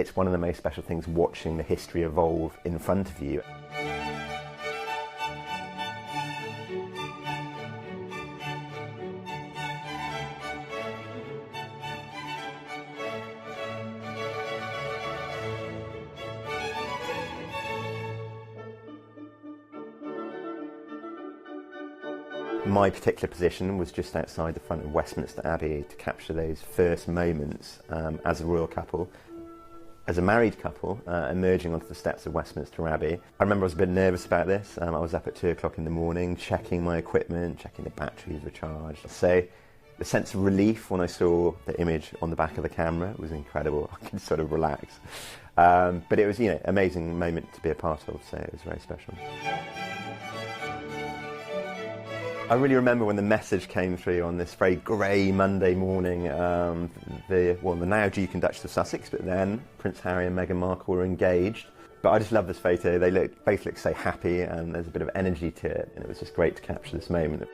it's one of the most special things watching the history evolve in front of you. My particular position was just outside the front of Westminster Abbey to capture those first moments as a royal couple, as a married couple, emerging onto the steps of Westminster Abbey. I remember I was a bit nervous about this. I was up at 2 o'clock in the morning, checking my equipment, checking the batteries were charged. So the sense of relief when I saw the image on the back of the camera was incredible. I could sort of relax. But it was, you know, an amazing moment to be a part of, so it was very special. I really remember when the message came through on this very grey Monday morning. The now Duke and Duchess of Sussex, but then Prince Harry and Meghan Markle were engaged. But I just love this photo. They both look so happy, and there's a bit of energy to it, and it was just great to capture this moment.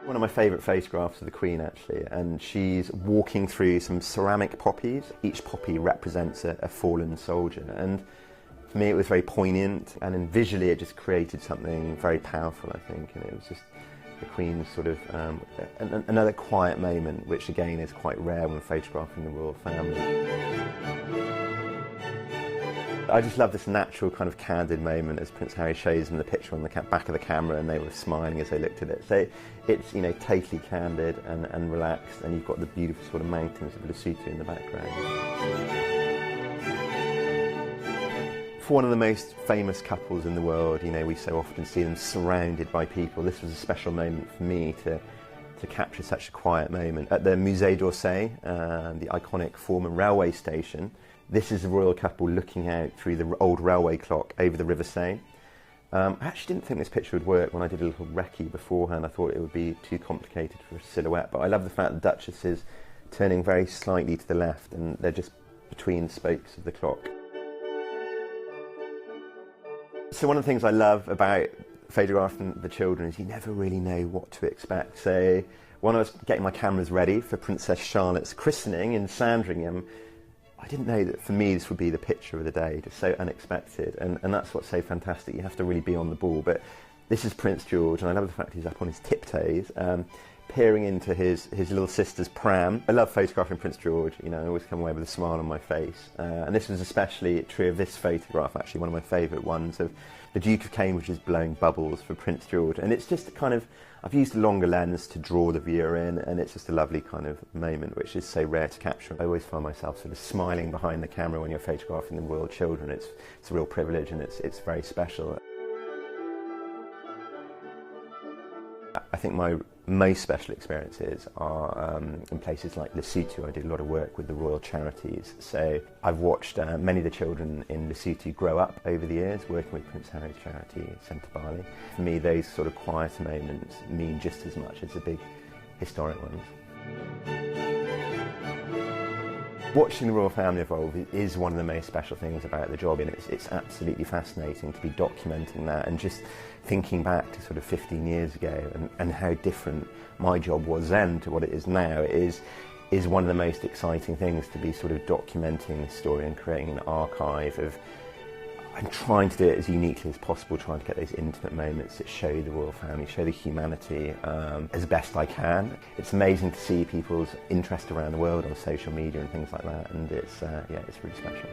One of my favourite photographs of the Queen, actually, and she's walking through some ceramic poppies. Each poppy represents a fallen soldier, and for me it was very poignant, and then visually it just created something very powerful, I think, and it was just the Queen's sort of another quiet moment, which again is quite rare when photographing the royal family. I just love this natural kind of candid moment as Prince Harry shows them the picture on the back of the camera, and they were smiling as they looked at it. So it's, you know, totally candid and relaxed, and you've got the beautiful sort of mountains of Lesotho in the background. For one of the most famous couples in the world, you know, we so often see them surrounded by people. This was a special moment for me to capture such a quiet moment. At the Musée d'Orsay, the iconic former railway station, this is the royal couple looking out through the old railway clock over the River Seine. I actually didn't think this picture would work when I did a little recce beforehand. I thought it would be too complicated for a silhouette, but I love the fact the Duchess is turning very slightly to the left, and they're just between spokes of the clock. So one of the things I love about photographing the children is you never really know what to expect. So when I was getting my cameras ready for Princess Charlotte's christening in Sandringham, I didn't know that for me this would be the picture of the day, just so unexpected, and that's what's so fantastic. You have to really be on the ball. But this is Prince George, and I love the fact he's up on his tiptoes, peering into his little sister's pram. I love photographing Prince George, you know, I always come away with a smile on my face. And this was especially true of this photograph, actually, one of my favourite ones, of the Duke of Cambridge's blowing bubbles for Prince George. And it's just kind of, I've used a longer lens to draw the viewer in, and it's just a lovely kind of moment, which is so rare to capture. I always find myself sort of smiling behind the camera when you're photographing the royal children. It's a real privilege, and it's very special. I think my most special experiences are in places like Lesotho. I did a lot of work with the royal charities, so I've watched many of the children in Lesotho grow up over the years, working with Prince Harry's charity, Centre Bali. For me, those sort of quieter moments mean just as much as the big historic ones. Watching the royal family evolve is one of the most special things about the job, and it's absolutely fascinating to be documenting that, and just thinking back to sort of 15 years ago and how different my job was then to what it is now is one of the most exciting things, to be sort of documenting the story and creating an archive of, and trying to do it as uniquely as possible, trying to get those intimate moments that show the royal family, show the humanity as best I can. It's amazing to see people's interest around the world on social media and things like that, and it's really special.